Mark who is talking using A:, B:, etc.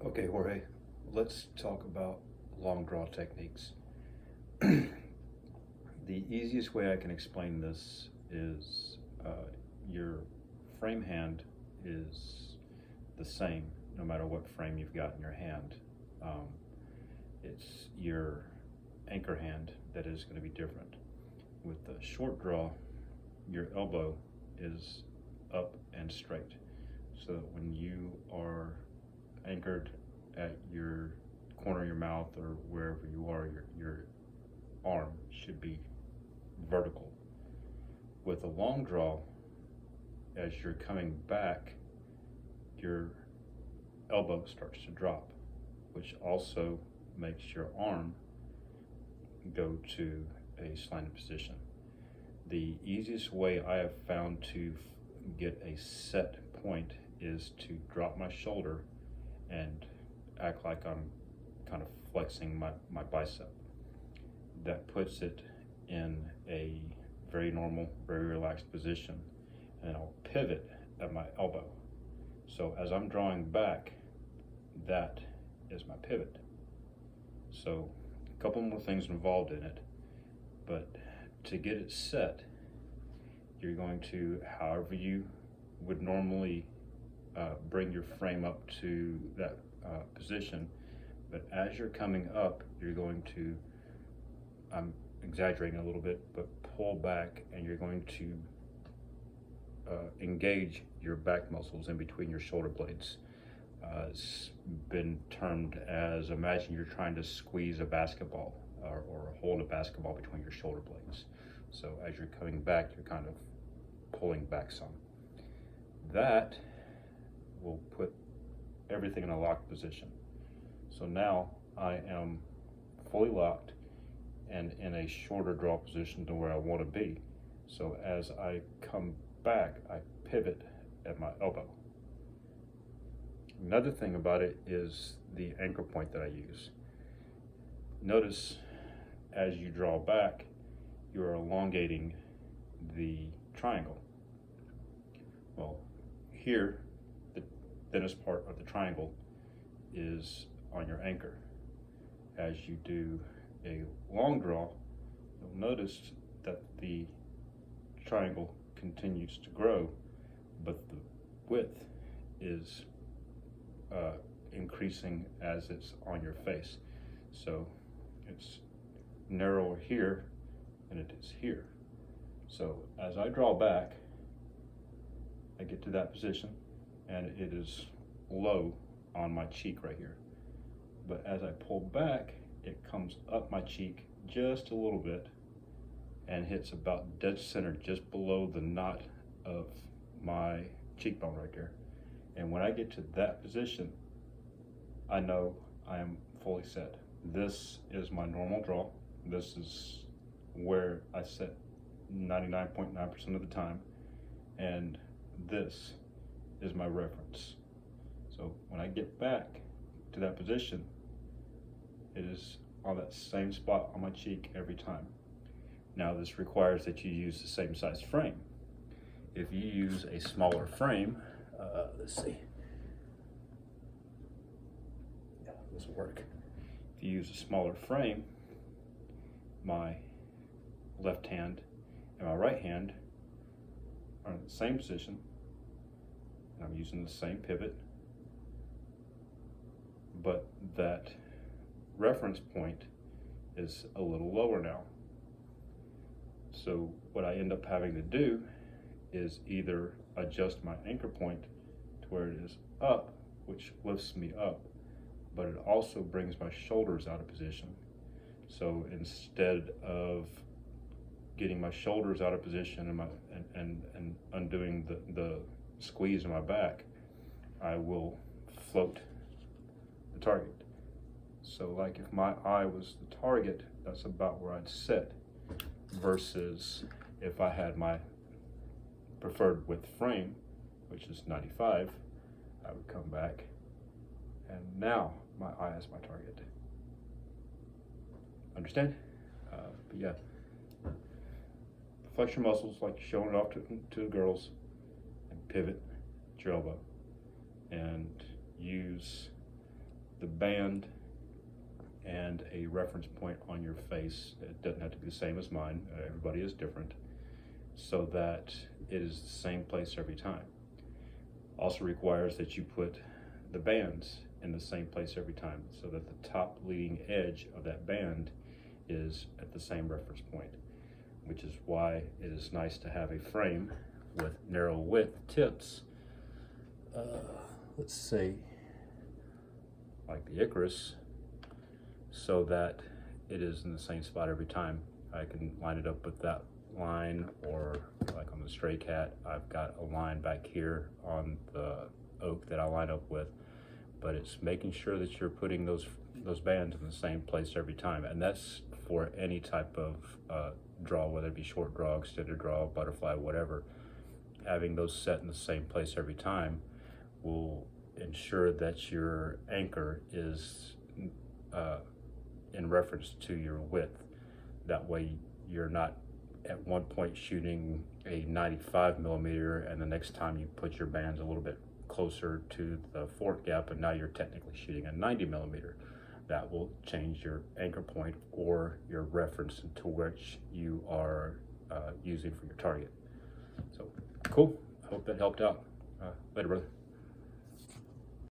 A: Okay, Jorge, let's talk about long draw techniques. The easiest way I can explain this is your frame hand is the same no matter what frame you've got in your hand. Um, it's your anchor hand that is going to be different. With the short draw, your elbow is up and straight. So that when you are anchored at your corner of your mouth or wherever you are, your arm should be vertical. With a long draw, as you're coming back, your elbow starts to drop, which also makes your arm go to a slanted position. The easiest way I have found to get a set point is to drop my shoulder and act like I'm kind of flexing my bicep. That puts it in a very normal, very relaxed position, and I'll pivot at my elbow. So as I'm drawing back, that is my pivot. So a couple more things involved in it, but to get it set, you're going to, however you would normally bring your frame up to that position, but as you're coming up, you're going to, I'm exaggerating a little bit, but pull back, and you're going to engage your back muscles in between your shoulder blades. It's been termed as, imagine you're trying to squeeze a basketball or hold a basketball between your shoulder blades. So as you're coming back, you're kind of pulling back some. That will put everything in a locked position. So now I am fully locked and in a shorter draw position to where I want to be. So as I come back, I pivot at my elbow. Another thing about it is the anchor point that I use. Notice as you draw back, you're elongating the triangle. Well, here, the thinnest part of the triangle is on your anchor. As you do a long draw, you'll notice that the triangle continues to grow, but the width is increasing as it's on your face. So it's narrower here than it is here. So as I draw back, I get to that position and it is low on my cheek right here. But as I pull back, it comes up my cheek just a little bit and hits about dead center, just below the knot of my cheekbone right there. And when I get to that position, I know I am fully set. This is my normal draw. This is where I set 99.9% of the time. And this is my reference. So when I get back to that position, it is on that same spot on my cheek every time. Now this requires that you use the same size frame. If you use a smaller frame, let's see. Yeah, this will work. If you use a smaller frame, my left hand and my right hand are in the same position, and I'm using the same pivot, but that reference point is a little lower now. So what I end up having to do is either adjust my anchor point to where it is up, which lifts me up, but it also brings my shoulders out of position. So instead of getting my shoulders out of position and undoing the squeeze in my back, I will float the target. So like if my eye was the target, that's about where I'd sit, versus if I had my preferred width frame, which is 95, I would come back and now my eye is my target. Understand? But yeah, flex your muscles like showing it off to the girls, and pivot at your elbow, and use the band and a reference point on your face. It doesn't have to be the same as mine. Everybody is different, so that it is the same place every time. Also requires that you put the bands in the same place every time, so that the top leading edge of that band is at the same reference point, which is why it is nice to have a frame with narrow width tips. Let's say like the Icarus, so that it is in the same spot every time. I can line it up with that line, or like on the Stray Cat, I've got a line back here on the oak that I line up with. But it's making sure that you're putting those bands in the same place every time, and that's for any type of draw, whether it be short draw, extended draw, butterfly, whatever. Having those set in the same place every time will ensure that your anchor is in reference to your width. That way you're not at one point shooting a 95 millimeter and the next time you put your bands a little bit closer to the fork gap, and now you're technically shooting a 90 millimeter. That will change your anchor point or your reference to which you are using for your target. So cool. I hope that helped out. Later, brother.